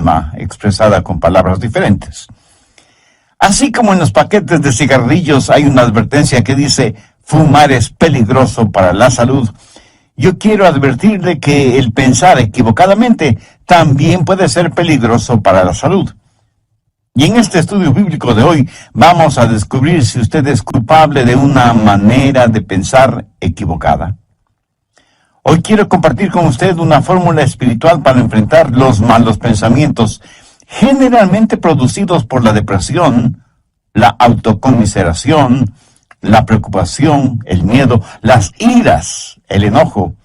misma, expresada con palabras diferentes. Así como en los paquetes de cigarrillos hay una advertencia que dice fumar es peligroso para la salud, yo quiero advertirle que el pensar equivocadamente también puede ser peligroso para la salud. Y en este estudio bíblico de hoy vamos a descubrir si usted es culpable de una manera de pensar equivocada. Hoy quiero compartir con usted una fórmula espiritual para enfrentar los malos pensamientos, generalmente producidos por la depresión, la autoconmiseración, la preocupación, el miedo, las iras, el enojo.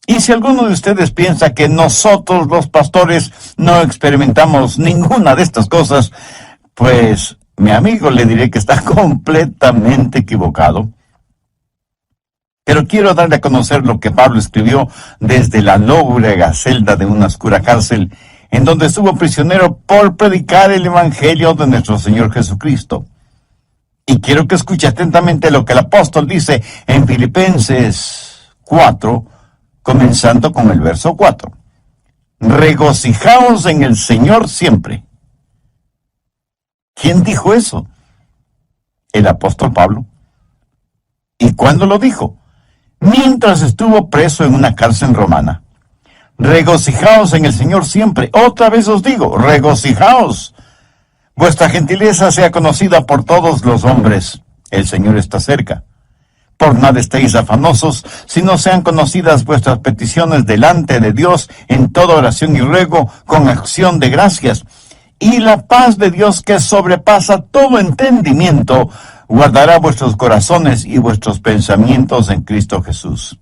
Y si alguno de ustedes piensa que nosotros los pastores no experimentamos ninguna de estas cosas, pues mi amigo le diré que está completamente equivocado. Pero quiero darle a conocer lo que Pablo escribió desde la lóbrega celda de una oscura cárcel, en donde estuvo prisionero por predicar el Evangelio de nuestro Señor Jesucristo. Y quiero que escuche atentamente lo que el apóstol dice en Filipenses 4, comenzando con el verso 4. Regocijaos en el Señor siempre. ¿Quién dijo eso? El apóstol Pablo. ¿Y cuándo lo dijo? Mientras estuvo preso en una cárcel romana. Regocijaos en el Señor siempre. Otra vez os digo, regocijaos. Vuestra gentileza sea conocida por todos los hombres. El Señor está cerca. Por nada estéis afanosos, sino sean conocidas vuestras peticiones delante de Dios en toda oración y ruego con acción de gracias. Y la paz de Dios, que sobrepasa todo entendimiento, guardará vuestros corazones y vuestros pensamientos en Cristo Jesús.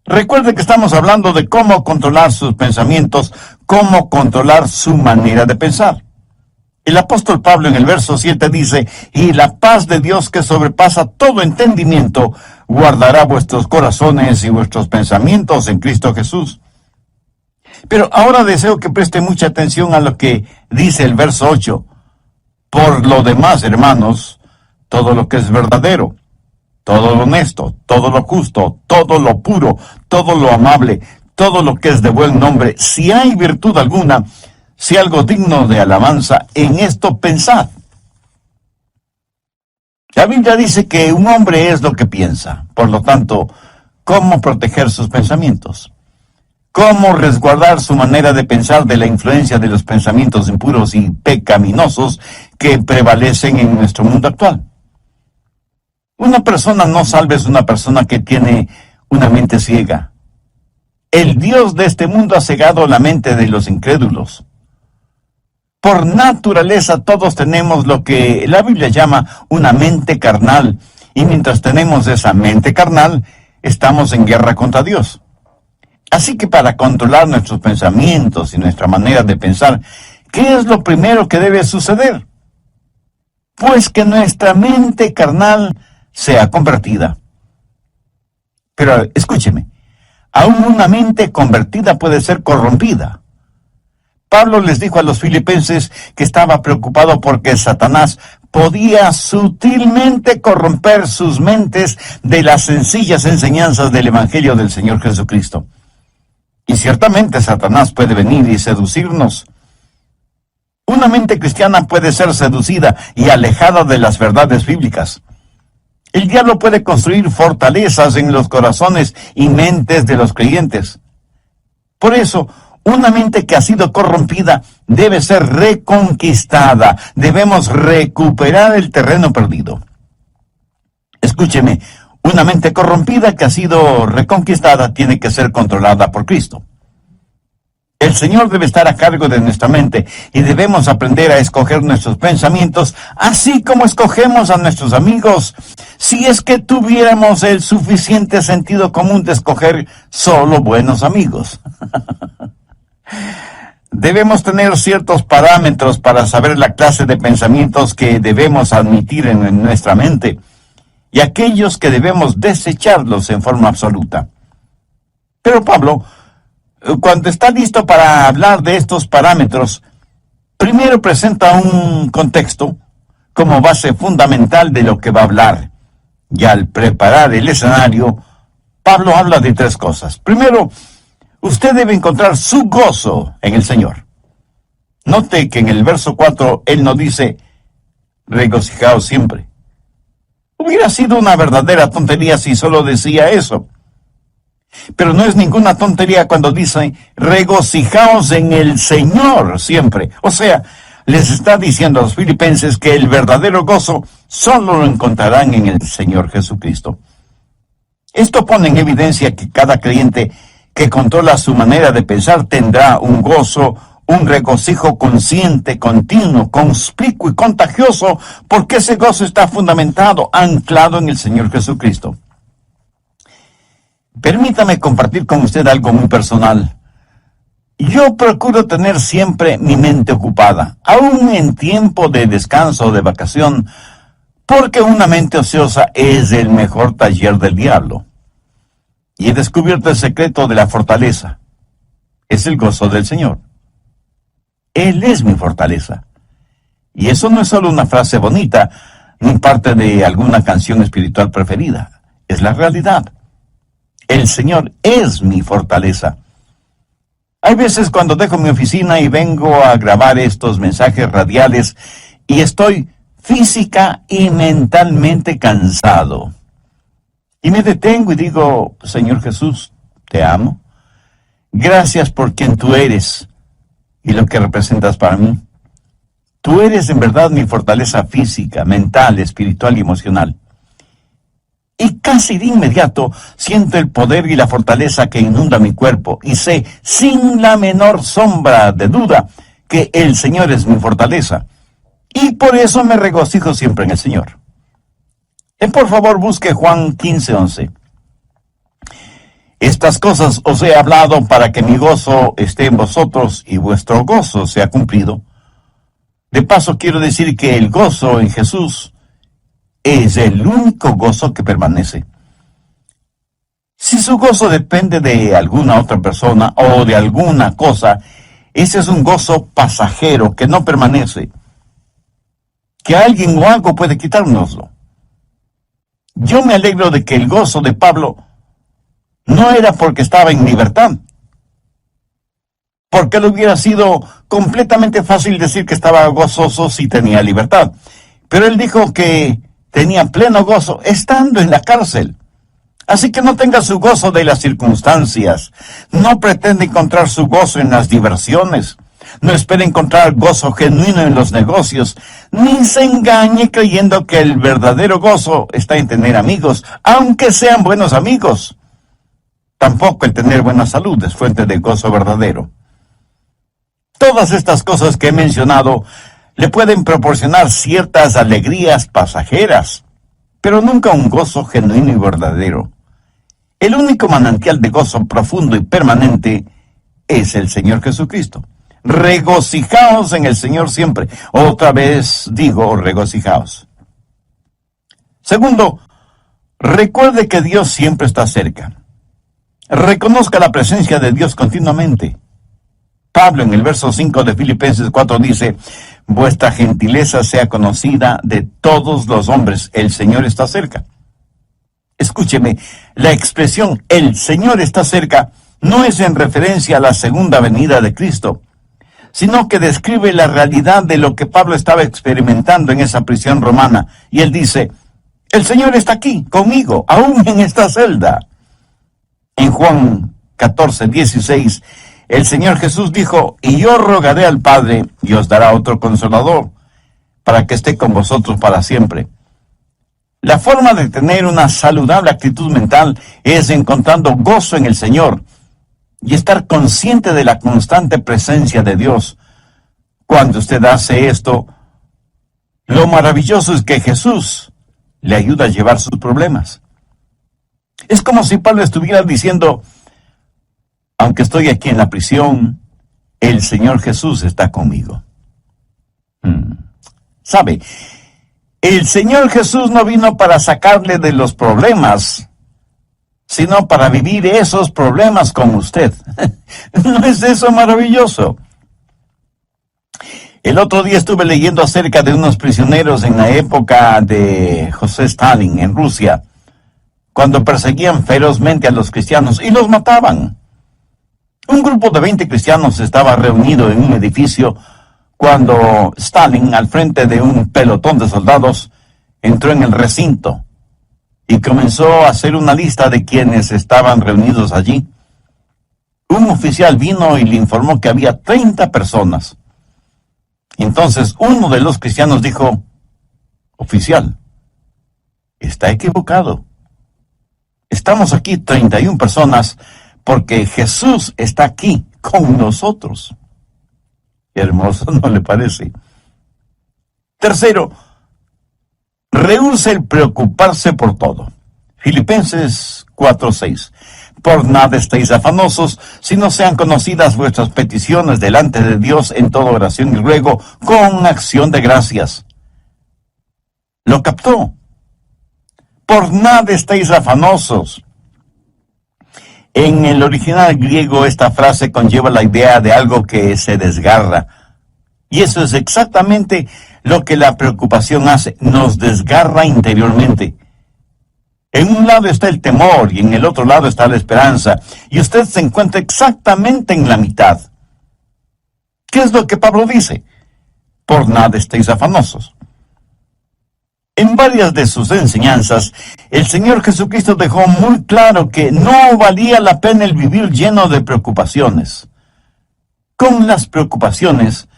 Recuerde que estamos hablando de cómo controlar sus pensamientos, cómo controlar su manera de pensar. El apóstol Pablo en el verso 7 dice, y la paz de Dios que sobrepasa todo entendimiento, guardará vuestros corazones y vuestros pensamientos en Cristo Jesús. Pero ahora deseo que preste mucha atención a lo que dice el verso 8. Por lo demás, hermanos, todo lo que es verdadero, todo lo honesto, todo lo justo, todo lo puro, todo lo amable, todo lo que es de buen nombre, si hay virtud alguna, si algo digno de alabanza, en esto pensad. La Biblia dice que un hombre es lo que piensa. Por lo tanto, ¿cómo proteger sus pensamientos? ¿Cómo resguardar su manera de pensar de la influencia de los pensamientos impuros y pecaminosos que prevalecen en nuestro mundo actual? Una persona no salva es una persona que tiene una mente ciega. El Dios de este mundo ha cegado la mente de los incrédulos. Por naturaleza todos tenemos lo que la Biblia llama una mente carnal, y mientras tenemos esa mente carnal, estamos en guerra contra Dios. Así que para controlar nuestros pensamientos y nuestra manera de pensar, ¿qué es lo primero que debe suceder? Pues que nuestra mente carnal sea convertida. Pero escúcheme, aún una mente convertida puede ser corrompida. Pablo les dijo a los filipenses que estaba preocupado porque Satanás podía sutilmente corromper sus mentes de las sencillas enseñanzas del Evangelio del Señor Jesucristo. Y ciertamente Satanás puede venir y seducirnos. Una mente cristiana puede ser seducida y alejada de las verdades bíblicas. El diablo puede construir fortalezas en los corazones y mentes de los creyentes. Por eso, una mente que ha sido corrompida debe ser reconquistada. Debemos recuperar el terreno perdido. Escúcheme, una mente corrompida que ha sido reconquistada tiene que ser controlada por Cristo. El Señor debe estar a cargo de nuestra mente y debemos aprender a escoger nuestros pensamientos, así como escogemos a nuestros amigos, si es que tuviéramos el suficiente sentido común de escoger solo buenos amigos. Debemos tener ciertos parámetros para saber la clase de pensamientos que debemos admitir en nuestra mente y aquellos que debemos desecharlos en forma absoluta. Pero Pablo, cuando está listo para hablar de estos parámetros, primero presenta un contexto como base fundamental de lo que va a hablar. Y al preparar el escenario, Pablo habla de tres cosas. Primero, usted debe encontrar su gozo en el Señor. Note que en el verso 4 él no dice, regocijaos siempre. Hubiera sido una verdadera tontería si solo decía eso. Pero no es ninguna tontería cuando dice, regocijaos en el Señor siempre. O sea, les está diciendo a los filipenses que el verdadero gozo solo lo encontrarán en el Señor Jesucristo. Esto pone en evidencia que cada creyente que controla su manera de pensar tendrá un gozo, un regocijo consciente, continuo, conspicuo y contagioso, porque ese gozo está fundamentado, anclado en el Señor Jesucristo. Permítame compartir con usted algo muy personal. Yo procuro tener siempre mi mente ocupada, aún en tiempo de descanso o de vacación, porque una mente ociosa es el mejor taller del diablo. Y he descubierto el secreto de la fortaleza. Es el gozo del Señor. Él es mi fortaleza. Y eso no es solo una frase bonita, ni parte de alguna canción espiritual preferida. Es la realidad. El Señor es mi fortaleza. Hay veces cuando dejo mi oficina y vengo a grabar estos mensajes radiales y estoy física y mentalmente cansado. Y me detengo y digo, Señor Jesús, te amo. Gracias por quien tú eres y lo que representas para mí. Tú eres en verdad mi fortaleza física, mental, espiritual y emocional. Y casi de inmediato siento el poder y la fortaleza que inunda mi cuerpo y sé, sin la menor sombra de duda, que el Señor es mi fortaleza. Y por eso me regocijo siempre en el Señor. Por favor, busque Juan 15:11. Estas cosas os he hablado para que mi gozo esté en vosotros y vuestro gozo sea cumplido. De paso, quiero decir que el gozo en Jesús es el único gozo que permanece. Si su gozo depende de alguna otra persona o de alguna cosa, ese es un gozo pasajero que no permanece. Que alguien o algo puede quitárnoslo. Yo me alegro de que el gozo de Pablo no era porque estaba en libertad, porque le hubiera sido completamente fácil decir que estaba gozoso si tenía libertad. Pero él dijo que tenía pleno gozo estando en la cárcel. Así que no tenga su gozo de las circunstancias. No pretende encontrar su gozo en las diversiones. No espere encontrar gozo genuino en los negocios. Ni se engañe creyendo que el verdadero gozo está en tener amigos, aunque sean buenos amigos. Tampoco el tener buena salud es fuente de gozo verdadero. Todas estas cosas que he mencionado le pueden proporcionar ciertas alegrías pasajeras, pero nunca un gozo genuino y verdadero. El único manantial de gozo profundo y permanente es el Señor Jesucristo. Regocijaos en el Señor siempre. Otra vez digo, regocijaos. Segundo, recuerde que Dios siempre está cerca. Reconozca la presencia de Dios continuamente. Pablo en el verso 5 de Filipenses 4 dice, vuestra gentileza sea conocida de todos los hombres, el Señor está cerca. Escúcheme, la expresión el Señor está cerca no es en referencia a la segunda venida de Cristo, sino que describe la realidad de lo que Pablo estaba experimentando en esa prisión romana. Y él dice, el Señor está aquí, conmigo, aún en esta celda. En Juan 14:16, el Señor Jesús dijo, y yo rogaré al Padre, y os dará otro consolador, para que esté con vosotros para siempre. La forma de tener una saludable actitud mental es encontrando gozo en el Señor y estar consciente de la constante presencia de Dios. Cuando usted hace esto, lo maravilloso es que Jesús le ayuda a llevar sus problemas. Es como si Pablo estuviera diciendo, aunque estoy aquí en la prisión, el Señor Jesús está conmigo. ¿Sabe? El Señor Jesús no vino para sacarle de los problemas, sino para vivir esos problemas con usted. ¿No es eso maravilloso? El otro día estuve leyendo acerca de unos prisioneros en la época de José Stalin en Rusia, cuando perseguían ferozmente a los cristianos y los mataban. Un grupo de 20 cristianos estaba reunido en un edificio cuando Stalin, al frente de un pelotón de soldados, entró en el recinto y comenzó a hacer una lista de quienes estaban reunidos allí. Un oficial vino y le informó que había 30 personas. Entonces uno de los cristianos dijo: oficial, está equivocado. Estamos aquí 31 personas porque Jesús está aquí con nosotros. Qué hermoso, ¿no le parece? Tercero, rehúse el preocuparse por todo. Filipenses 4:6. Por nada estéis afanosos, sino sean conocidas vuestras peticiones delante de Dios en toda oración y ruego, con acción de gracias. ¿Lo captó? Por nada estéis afanosos. En el original griego esta frase conlleva la idea de algo que se desgarra. Y eso es exactamente lo que la preocupación hace, nos desgarra interiormente. En un lado está el temor y en el otro lado está la esperanza, y usted se encuentra exactamente en la mitad. ¿Qué es lo que Pablo dice? Por nada estéis afanosos. En varias de sus enseñanzas, el Señor Jesucristo dejó muy claro que no valía la pena el vivir lleno de preocupaciones. Con las preocupaciones,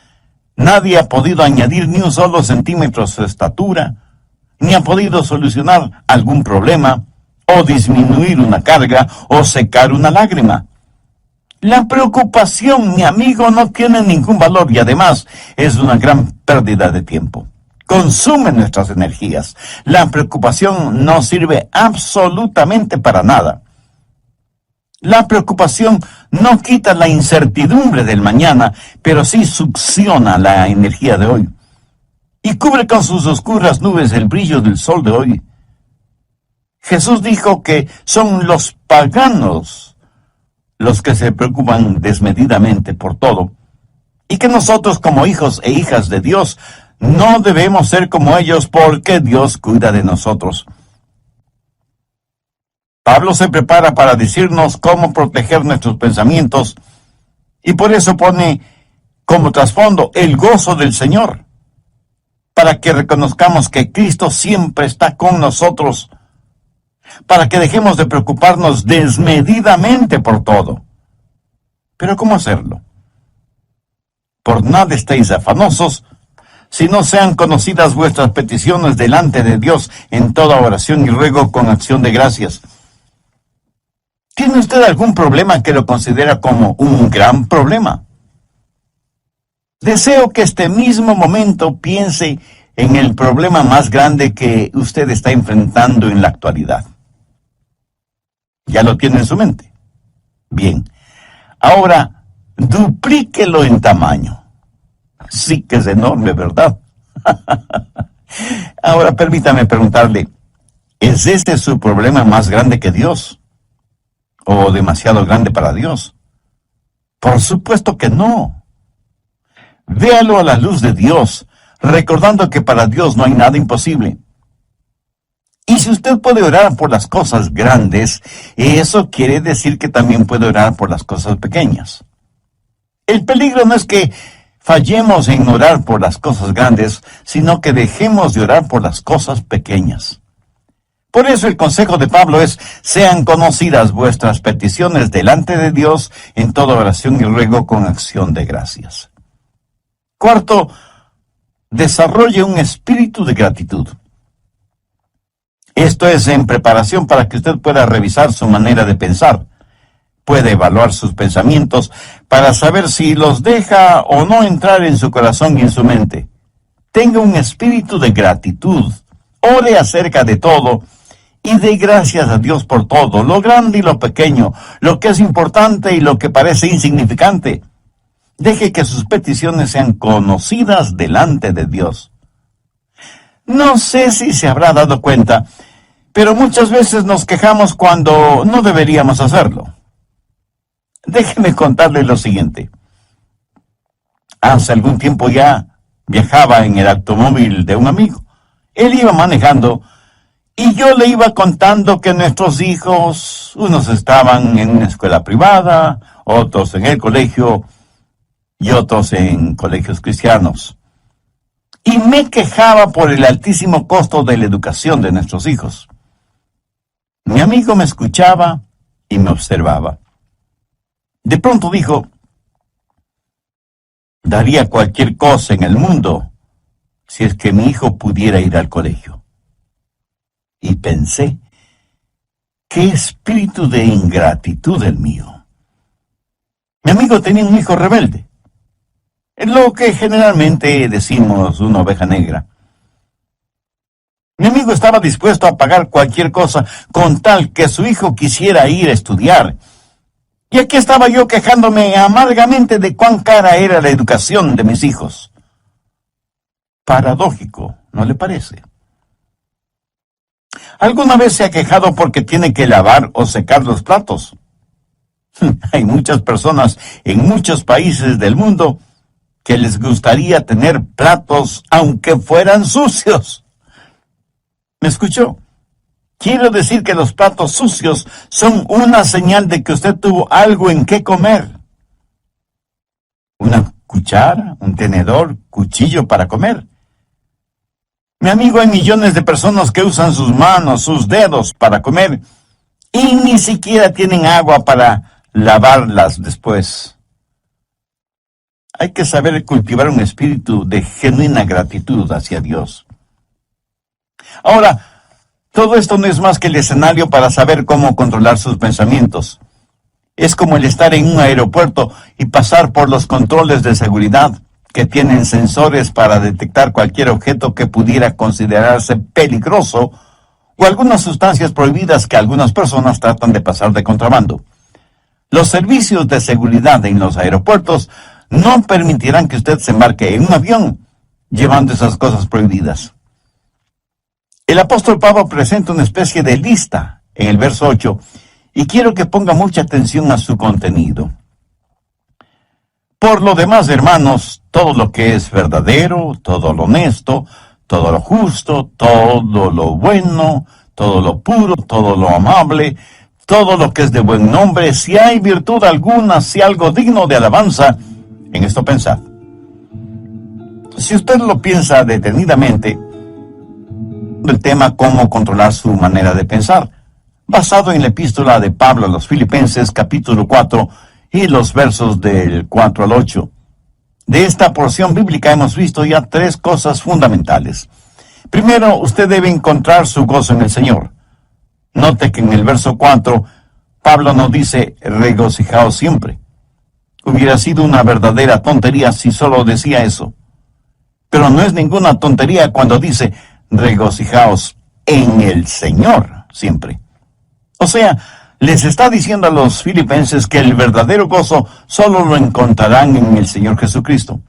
nadie ha podido añadir ni un solo centímetro a su estatura, ni ha podido solucionar algún problema, o disminuir una carga, o secar una lágrima. La preocupación, mi amigo, no tiene ningún valor y además es una gran pérdida de tiempo. Consume nuestras energías. La preocupación no sirve absolutamente para nada. La preocupación no quita la incertidumbre del mañana, pero sí succiona la energía de hoy y cubre con sus oscuras nubes el brillo del sol de hoy. Jesús dijo que son los paganos los que se preocupan desmedidamente por todo, y que nosotros como hijos e hijas de Dios no debemos ser como ellos porque Dios cuida de nosotros. Pablo se prepara para decirnos cómo proteger nuestros pensamientos, y por eso pone como trasfondo el gozo del Señor, para que reconozcamos que Cristo siempre está con nosotros, para que dejemos de preocuparnos desmedidamente por todo. ¿Pero cómo hacerlo? Por nada estéis afanosos, si no sean conocidas vuestras peticiones delante de Dios en toda oración y ruego con acción de gracias. ¿Tiene usted algún problema que lo considera como un gran problema? Deseo que este mismo momento piense en el problema más grande que usted está enfrentando en la actualidad. ¿Ya lo tiene en su mente? Bien. Ahora, duplíquelo en tamaño. Sí que es enorme, ¿verdad? Ahora, permítame preguntarle, ¿es este su problema más grande que Dios? ¿O demasiado grande para Dios? Por supuesto que no. Véalo a la luz de Dios, recordando que para Dios no hay nada imposible. Y si usted puede orar por las cosas grandes, eso quiere decir que también puede orar por las cosas pequeñas. El peligro no es que fallemos en orar por las cosas grandes, sino que dejemos de orar por las cosas pequeñas. Por eso el consejo de Pablo es: sean conocidas vuestras peticiones delante de Dios en toda oración y ruego con acción de gracias. Cuarto, desarrolle un espíritu de gratitud. Esto es en preparación para que usted pueda revisar su manera de pensar. Puede evaluar sus pensamientos para saber si los deja o no entrar en su corazón y en su mente. Tenga un espíritu de gratitud. Ore acerca de todo y dé gracias a Dios por todo, lo grande y lo pequeño, lo que es importante y lo que parece insignificante. Deje que sus peticiones sean conocidas delante de Dios. No sé si se habrá dado cuenta, pero muchas veces nos quejamos cuando no deberíamos hacerlo. Déjeme contarle lo siguiente. Hace algún tiempo ya viajaba en el automóvil de un amigo. Él iba manejando y yo le iba contando que nuestros hijos, unos estaban en una escuela privada, otros en el colegio, y otros en colegios cristianos. Y me quejaba por el altísimo costo de la educación de nuestros hijos. Mi amigo me escuchaba y me observaba. De pronto dijo: daría cualquier cosa en el mundo si es que mi hijo pudiera ir al colegio. Y pensé: qué espíritu de ingratitud el mío. Mi amigo tenía un hijo rebelde, lo que generalmente decimos una oveja negra. Mi amigo estaba dispuesto a pagar cualquier cosa con tal que su hijo quisiera ir a estudiar. Y aquí estaba yo quejándome amargamente de cuán cara era la educación de mis hijos. Paradójico, ¿no le parece? ¿Alguna vez se ha quejado porque tiene que lavar o secar los platos? Hay muchas personas en muchos países del mundo que les gustaría tener platos aunque fueran sucios. ¿Me escuchó? Quiero decir que los platos sucios son una señal de que usted tuvo algo en qué comer. Una cuchara, un tenedor, cuchillo para comer. Mi amigo, hay millones de personas que usan sus manos, sus dedos para comer y ni siquiera tienen agua para lavarlas después. Hay que saber cultivar un espíritu de genuina gratitud hacia Dios. Ahora, todo esto no es más que el escenario para saber cómo controlar sus pensamientos. Es como el estar en un aeropuerto y pasar por los controles de seguridad que tienen sensores para detectar cualquier objeto que pudiera considerarse peligroso o algunas sustancias prohibidas que algunas personas tratan de pasar de contrabando. Los servicios de seguridad en los aeropuertos no permitirán que usted se embarque en un avión llevando esas cosas prohibidas. El apóstol Pablo presenta una especie de lista en el verso 8 y quiero que ponga mucha atención a su contenido. Por lo demás, hermanos, todo lo que es verdadero, todo lo honesto, todo lo justo, todo lo bueno, todo lo puro, todo lo amable, todo lo que es de buen nombre, si hay virtud alguna, si algo digno de alabanza, en esto pensad. Si usted lo piensa detenidamente, el tema cómo controlar su manera de pensar, basado en la epístola de Pablo a los Filipenses, capítulo 4, y los versos del 4 al 8. De esta porción bíblica hemos visto ya tres cosas fundamentales. Primero, usted debe encontrar su gozo en el Señor. Note que en el verso 4, Pablo nos dice: regocijaos siempre. Hubiera sido una verdadera tontería si solo decía eso. Pero no es ninguna tontería cuando dice: regocijaos en el Señor siempre. O sea, les está diciendo a los filipenses que el verdadero gozo solo lo encontrarán en el Señor Jesucristo.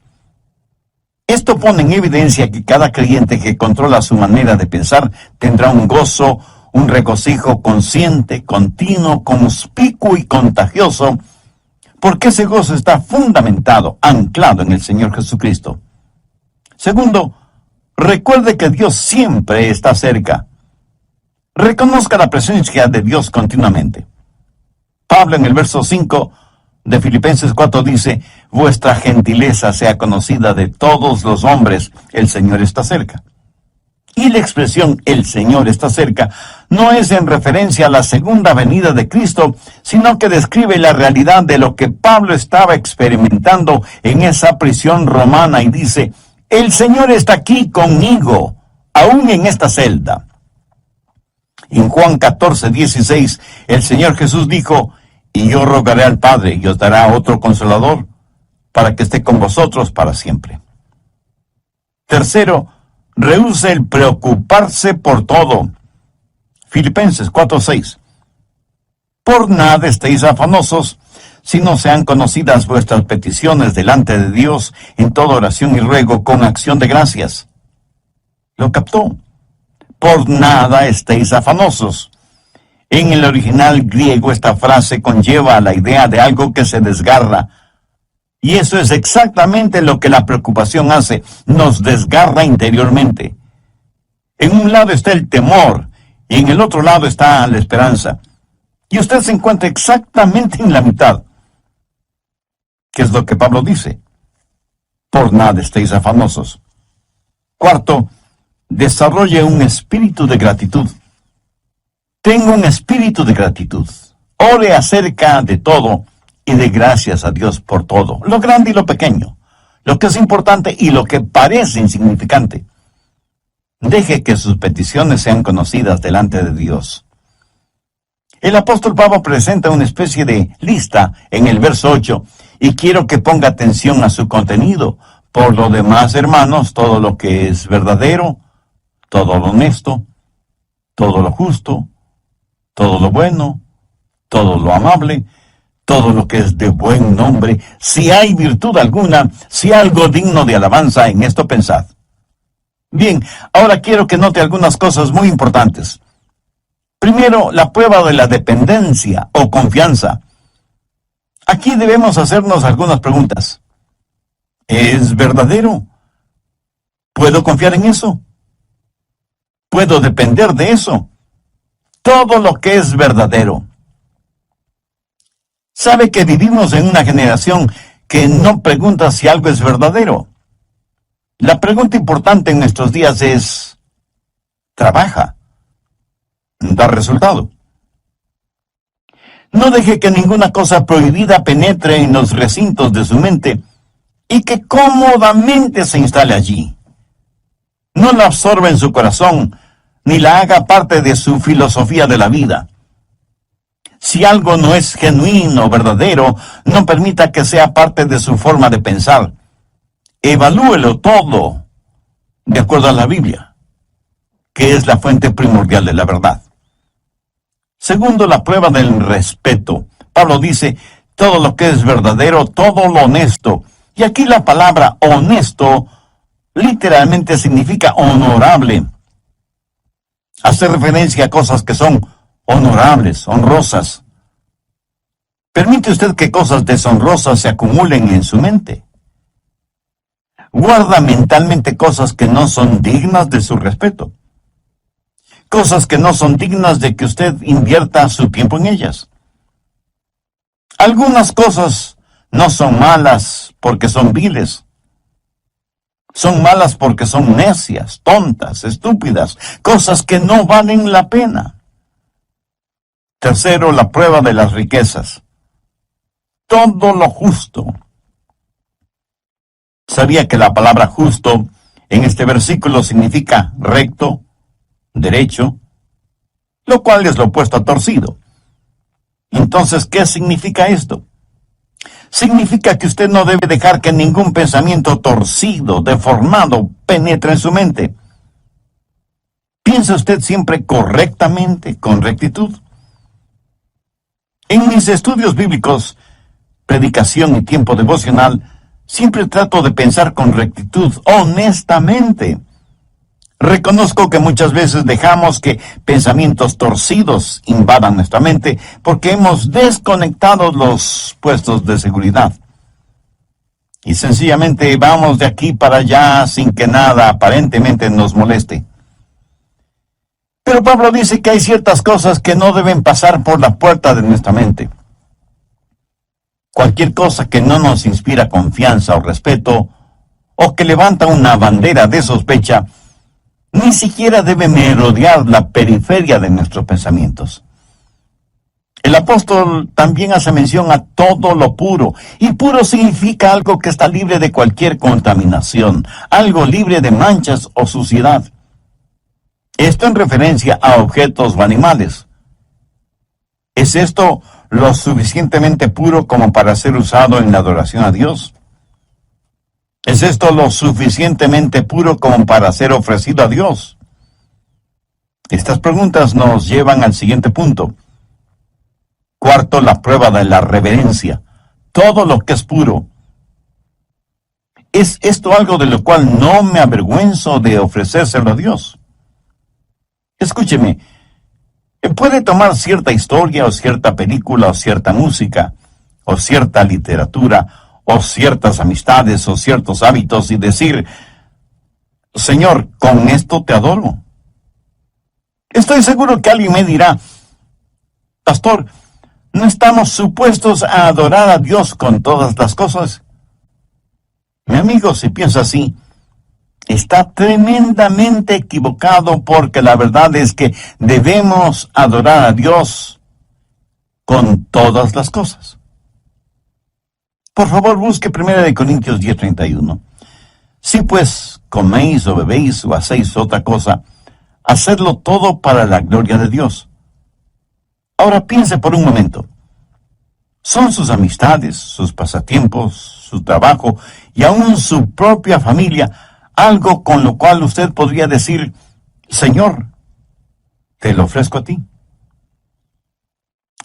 Esto pone en evidencia que cada creyente que controla su manera de pensar tendrá un gozo, un regocijo consciente, continuo, conspicuo y contagioso, porque ese gozo está fundamentado, anclado en el Señor Jesucristo. Segundo, recuerde que Dios siempre está cerca. Reconozca la presencia de Dios continuamente. Pablo en el verso 5 de Filipenses 4 dice: vuestra gentileza sea conocida de todos los hombres, el Señor está cerca. Y la expresión "el Señor está cerca" no es en referencia a la segunda venida de Cristo, sino que describe la realidad de lo que Pablo estaba experimentando en esa prisión romana y dice: el Señor está aquí conmigo, aún en esta celda. En Juan 14:16, el Señor Jesús dijo: y yo rogaré al Padre y os dará otro Consolador, para que esté con vosotros para siempre. Tercero, rehúse el preocuparse por todo. Filipenses 4:6. Por nada estéis afanosos, sino sean conocidas vuestras peticiones delante de Dios en toda oración y ruego con acción de gracias. ¿Lo captó? Por nada estéis afanosos. En el original griego esta frase conlleva la idea de algo que se desgarra. Y eso es exactamente lo que la preocupación hace, nos desgarra interiormente. En un lado está el temor y en el otro lado está la esperanza. Y usted se encuentra exactamente en la mitad. ¿Qué es lo que Pablo dice? Por nada estéis afanosos. Cuarto, desarrolle un espíritu de gratitud. Tenga un espíritu de gratitud. Ore acerca de todo y de gracias a Dios por todo, lo grande y lo pequeño, lo que es importante y lo que parece insignificante. Deje que sus peticiones sean conocidas delante de Dios. El apóstol Pablo presenta una especie de lista en el verso 8 y quiero que ponga atención a su contenido. Por lo demás, hermanos, todo lo que es verdadero, todo lo honesto, todo lo justo, todo lo bueno, todo lo amable, todo lo que es de buen nombre, si hay virtud alguna, si hay algo digno de alabanza, en esto pensad. Bien, ahora quiero que note algunas cosas muy importantes. Primero, la prueba de la dependencia o confianza. Aquí debemos hacernos algunas preguntas. ¿Es verdadero? ¿Puedo confiar en eso? ¿Puedo depender de eso? Todo lo que es verdadero. ¿Sabe que vivimos en una generación que no pregunta si algo es verdadero? La pregunta importante en nuestros días es, ¿trabaja? ¿Da resultado? No deje que ninguna cosa prohibida penetre en los recintos de su mente y que cómodamente se instale allí. No la absorba en su corazón, ni la haga parte de su filosofía de la vida. Si algo no es genuino o verdadero, no permita que sea parte de su forma de pensar. Evalúelo todo de acuerdo a la Biblia, que es la fuente primordial de la verdad. Segundo, la prueba del respeto. Pablo dice, todo lo que es verdadero, todo lo honesto. Y aquí la palabra honesto literalmente significa honorable. Hace referencia a cosas que son honorables, honrosas. ¿Permite usted que cosas deshonrosas se acumulen en su mente? Guarda mentalmente cosas que no son dignas de su respeto. Cosas que no son dignas de que usted invierta su tiempo en ellas. Algunas cosas no son malas porque son viles. Son malas porque son necias, tontas, estúpidas, cosas que no valen la pena. Tercero, la prueba de las riquezas. Todo lo justo. ¿Sabía que la palabra justo en este versículo significa recto, derecho, lo cual es lo opuesto a torcido? Entonces, ¿qué significa esto? Significa que usted no debe dejar que ningún pensamiento torcido, deformado, penetre en su mente. ¿Piensa usted siempre correctamente, con rectitud? En mis estudios bíblicos, predicación y tiempo devocional, siempre trato de pensar con rectitud, honestamente. Reconozco que muchas veces dejamos que pensamientos torcidos invadan nuestra mente porque hemos desconectado los puestos de seguridad. Y sencillamente vamos de aquí para allá sin que nada aparentemente nos moleste. Pero Pablo dice que hay ciertas cosas que no deben pasar por la puerta de nuestra mente. Cualquier cosa que no nos inspira confianza o respeto, o que levanta una bandera de sospecha, ni siquiera debe merodear la periferia de nuestros pensamientos. El apóstol también hace mención a todo lo puro, y puro significa algo que está libre de cualquier contaminación, algo libre de manchas o suciedad. Esto en referencia a objetos o animales. ¿Es esto lo suficientemente puro como para ser usado en la adoración a Dios? ¿Es esto lo suficientemente puro como para ser ofrecido a Dios? Estas preguntas nos llevan al siguiente punto. Cuarto, la prueba de la reverencia. Todo lo que es puro. ¿Es esto algo de lo cual no me avergüenzo de ofrecérselo a Dios? Escúcheme, puede tomar cierta historia o cierta película o cierta música o cierta literatura o ciertas amistades o ciertos hábitos y decir, Señor, con esto te adoro. Estoy seguro que alguien me dirá, Pastor, ¿no estamos supuestos a adorar a Dios con todas las cosas? Mi amigo, si piensa así, está tremendamente equivocado, porque la verdad es que debemos adorar a Dios con todas las cosas. Por favor, busque 1 Corintios 10:31. Si pues coméis o bebéis o hacéis otra cosa, hacedlo todo para la gloria de Dios. Ahora piense por un momento. ¿Son sus amistades, sus pasatiempos, su trabajo y aún su propia familia algo con lo cual usted podría decir: Señor, te lo ofrezco a ti?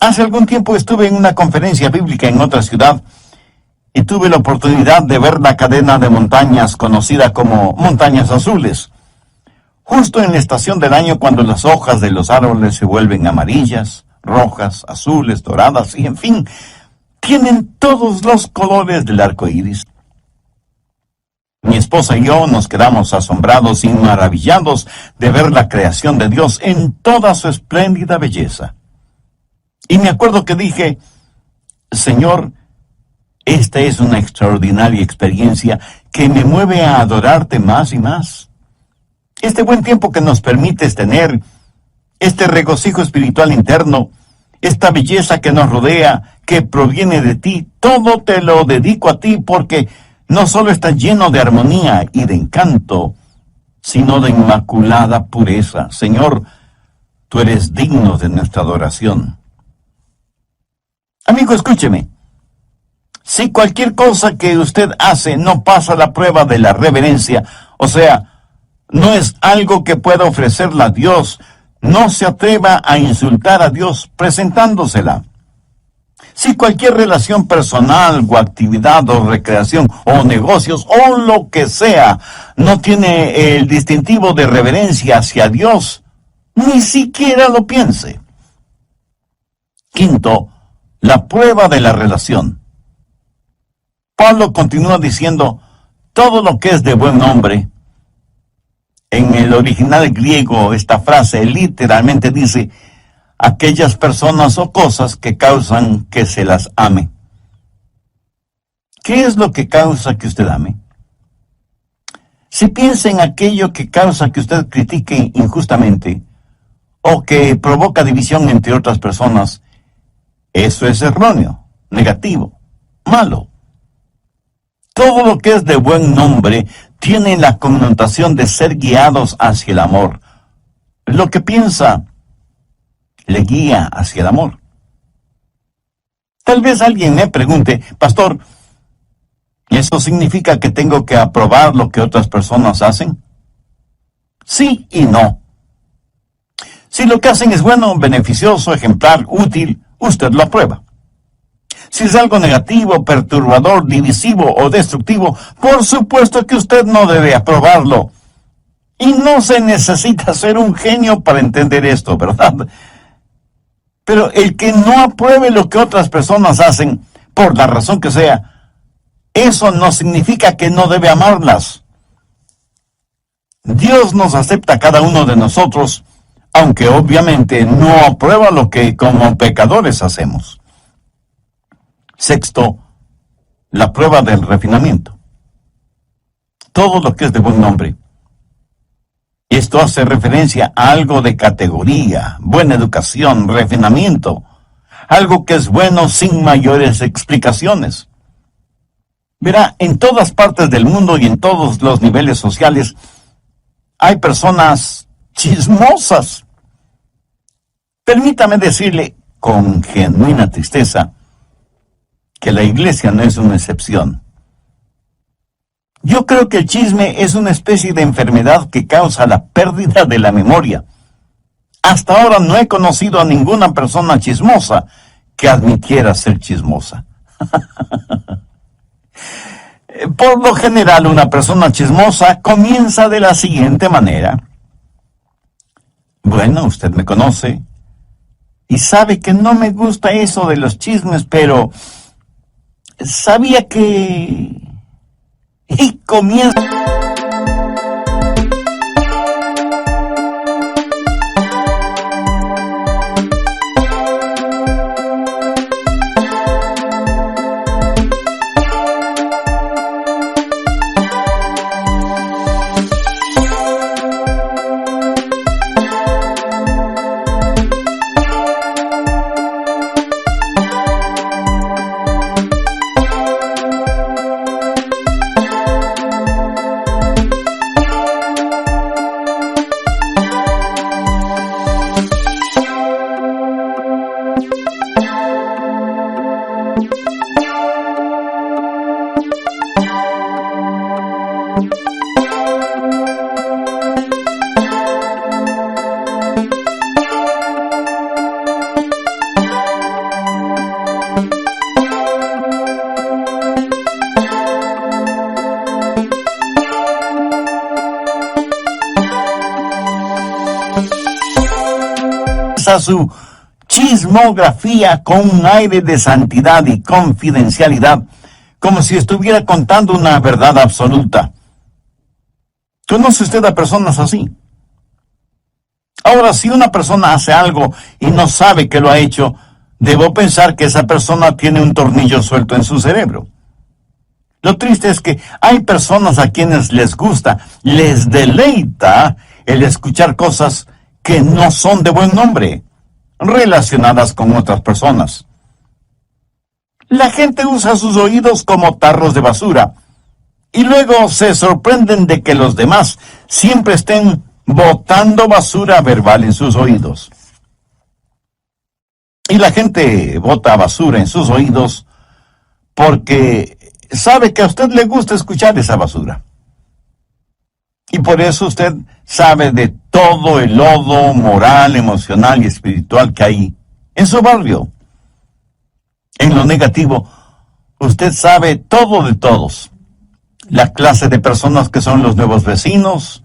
Hace algún tiempo estuve en una conferencia bíblica en otra ciudad y tuve la oportunidad de ver la cadena de montañas conocida como Montañas Azules. Justo en la estación del año, cuando las hojas de los árboles se vuelven amarillas, rojas, azules, doradas y, en fin, tienen todos los colores del arco iris. Mi esposa y yo nos quedamos asombrados y maravillados de ver la creación de Dios en toda su espléndida belleza. Y me acuerdo que dije: Señor, esta es una extraordinaria experiencia que me mueve a adorarte más y más. Este buen tiempo que nos permites tener, este regocijo espiritual interno, esta belleza que nos rodea, que proviene de ti, todo te lo dedico a ti, porque no solo está lleno de armonía y de encanto, sino de inmaculada pureza. Señor, tú eres digno de nuestra adoración. Amigo, escúcheme. Si cualquier cosa que usted hace no pasa la prueba de la reverencia, o sea, no es algo que pueda ofrecerle a Dios, no se atreva a insultar a Dios presentándosela. Si cualquier relación personal o actividad o recreación o negocios o lo que sea no tiene el distintivo de reverencia hacia Dios, ni siquiera lo piense. Quinto, la prueba de la relación. Pablo continúa diciendo: todo lo que es de buen nombre. En el original griego, esta frase literalmente dice: aquellas personas o cosas que causan que se las ame. ¿Qué es lo que causa que usted ame? Si piensa en aquello que causa que usted critique injustamente o que provoca división entre otras personas, eso es erróneo, negativo, malo. Todo lo que es de buen nombre tiene la connotación de ser guiados hacia el amor. Lo que piensa le guía hacia el amor. Tal vez alguien me pregunte: Pastor, ¿eso significa que tengo que aprobar lo que otras personas hacen? Sí y no. Si lo que hacen es bueno, beneficioso, ejemplar, útil, usted lo aprueba. Si es algo negativo, perturbador, divisivo o destructivo, por supuesto que usted no debe aprobarlo. Y no se necesita ser un genio para entender esto, ¿verdad? Pero el que no apruebe lo que otras personas hacen, por la razón que sea, eso no significa que no debe amarlas. Dios nos acepta a cada uno de nosotros, aunque obviamente no aprueba lo que como pecadores hacemos. Sexto, la prueba del refinamiento. Todo lo que es de buen nombre. Esto hace referencia a algo de categoría, buena educación, refinamiento, algo que es bueno sin mayores explicaciones. Verá, en todas partes del mundo y en todos los niveles sociales hay personas chismosas. Permítame decirle con genuina tristeza que la iglesia no es una excepción. Yo creo que el chisme es una especie de enfermedad que causa la pérdida de la memoria. Hasta ahora no he conocido a ninguna persona chismosa que admitiera ser chismosa. Por lo general, una persona chismosa comienza de la siguiente manera: bueno, usted me conoce y sabe que no me gusta eso de los chismes, pero sabía que... Y comienza... cuenta su chismografía con un aire de santidad y confidencialidad, como si estuviera contando una verdad absoluta. ¿Conoce usted a personas así? Ahora, si una persona hace algo y no sabe que lo ha hecho, debo pensar que esa persona tiene un tornillo suelto en su cerebro. Lo triste es que hay personas a quienes les gusta, les deleita el escuchar cosas que no son de buen nombre, relacionadas con otras personas. La gente usa sus oídos como tarros de basura y luego se sorprenden de que los demás siempre estén botando basura verbal en sus oídos. Y la gente bota basura en sus oídos porque sabe que a usted le gusta escuchar esa basura. Y por eso usted sabe de todo el lodo moral, emocional y espiritual que hay en su barrio. En lo negativo, usted sabe todo de todos. La clase de personas que son los nuevos vecinos,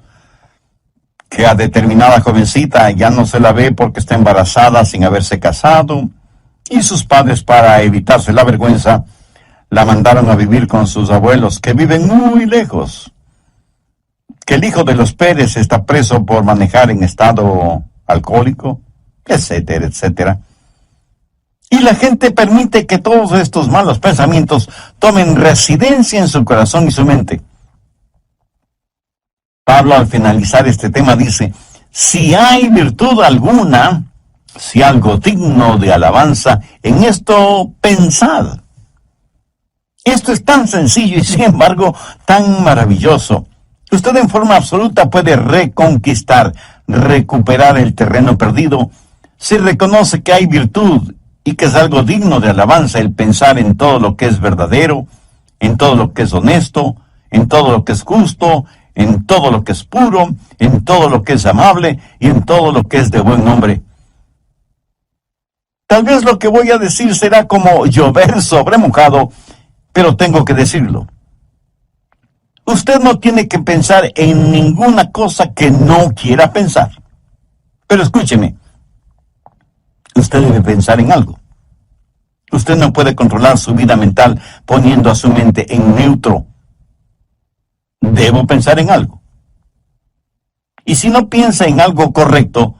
que a determinada jovencita ya no se la ve porque está embarazada sin haberse casado, y sus padres, para evitarse la vergüenza, la mandaron a vivir con sus abuelos, que viven muy lejos, que el hijo de los Pérez está preso por manejar en estado alcohólico, etcétera, etcétera. Y la gente permite que todos estos malos pensamientos tomen residencia en su corazón y su mente. Pablo, al finalizar este tema, dice: si hay virtud alguna, si algo digno de alabanza, en esto pensad. Esto es tan sencillo y sin embargo tan maravilloso. Usted en forma absoluta puede reconquistar, recuperar el terreno perdido si reconoce que hay virtud y que es algo digno de alabanza el pensar en todo lo que es verdadero, en todo lo que es honesto, en todo lo que es justo, en todo lo que es puro, en todo lo que es amable y en todo lo que es de buen nombre. Tal vez lo que voy a decir será como llover sobre mojado, pero tengo que decirlo. Usted no tiene que pensar en ninguna cosa que no quiera pensar. Pero escúcheme, usted debe pensar en algo. Usted no puede controlar su vida mental poniendo a su mente en neutro. Debo pensar en algo. Y si no piensa en algo correcto,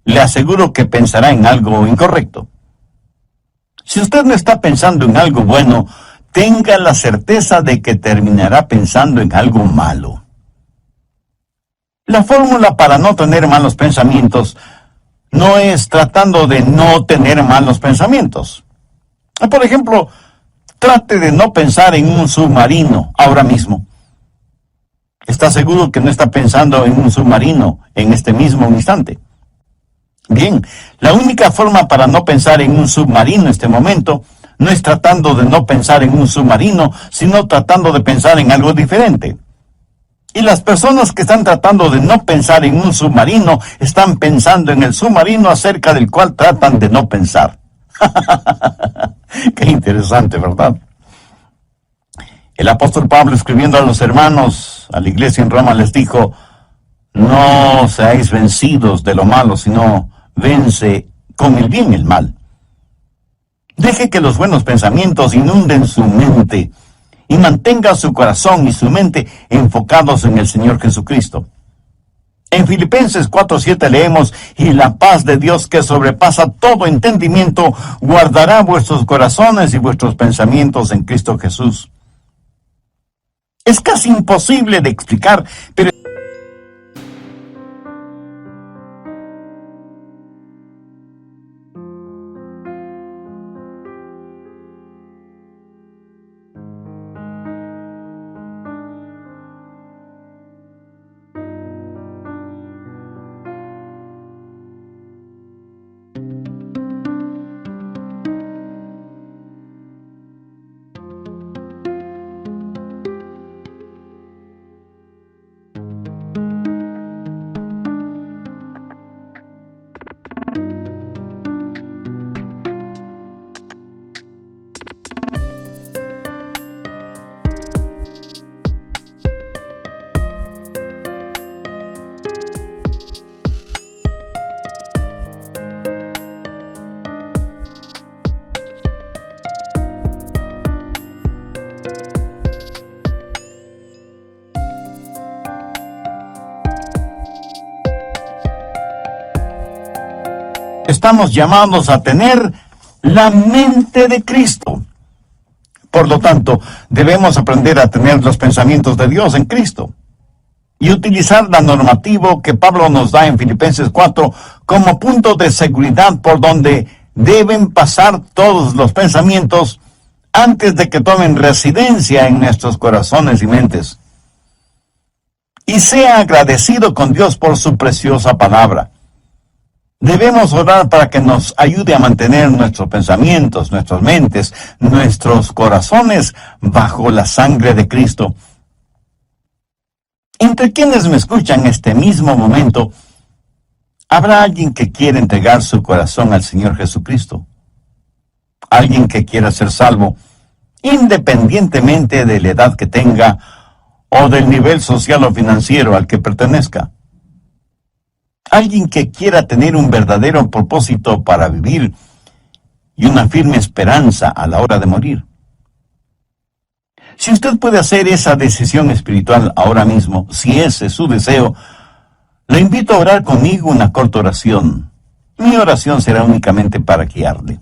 le aseguro que pensará en algo incorrecto. Si usted no está pensando en algo bueno, tenga la certeza de que terminará pensando en algo malo. La fórmula para no tener malos pensamientos no es tratando de no tener malos pensamientos. Por ejemplo, trate de no pensar en un submarino ahora mismo. ¿Está seguro que no está pensando en un submarino en este mismo instante? Bien, la única forma para no pensar en un submarino en este momento no es tratando de no pensar en un submarino, sino tratando de pensar en algo diferente. Y las personas que están tratando de no pensar en un submarino están pensando en el submarino acerca del cual tratan de no pensar. Qué interesante, ¿verdad? El apóstol Pablo, escribiendo a los hermanos, a la iglesia en Roma, les dijo: no seáis vencidos de lo malo, sino vence con el bien el mal. Deje que los buenos pensamientos inunden su mente y mantenga su corazón y su mente enfocados en el Señor Jesucristo. En Filipenses 4:7 leemos: y la paz de Dios, que sobrepasa todo entendimiento, guardará vuestros corazones y vuestros pensamientos en Cristo Jesús. Es casi imposible de explicar, pero Thank you. Estamos llamados a tener la mente de Cristo. Por lo tanto, debemos aprender a tener los pensamientos de Dios en Cristo y utilizar la normativa que Pablo nos da en Filipenses 4 como punto de seguridad por donde deben pasar todos los pensamientos antes de que tomen residencia en nuestros corazones y mentes. Y sea agradecido con Dios por su preciosa palabra. Debemos orar para que nos ayude a mantener nuestros pensamientos, nuestras mentes, nuestros corazones bajo la sangre de Cristo. Entre quienes me escuchan en este mismo momento, ¿habrá alguien que quiera entregar su corazón al Señor Jesucristo? Alguien que quiera ser salvo, independientemente de la edad que tenga o del nivel social o financiero al que pertenezca. Alguien que quiera tener un verdadero propósito para vivir y una firme esperanza a la hora de morir. Si usted puede hacer esa decisión espiritual ahora mismo, si ese es su deseo, le invito a orar conmigo una corta oración. Mi oración será únicamente para guiarle.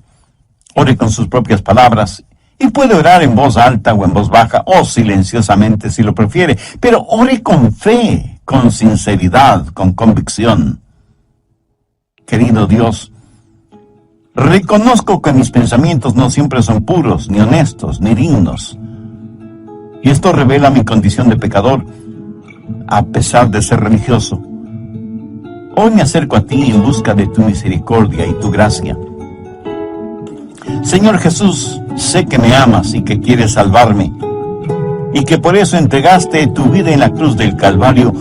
Ore con sus propias palabras y puede orar en voz alta o en voz baja o silenciosamente si lo prefiere, pero ore con fe, con sinceridad, con convicción. Querido Dios, reconozco que mis pensamientos no siempre son puros, ni honestos, ni dignos. Y esto revela mi condición de pecador, a pesar de ser religioso. Hoy me acerco a ti en busca de tu misericordia y tu gracia. Señor Jesús, sé que me amas y que quieres salvarme, y que por eso entregaste tu vida en la cruz del Calvario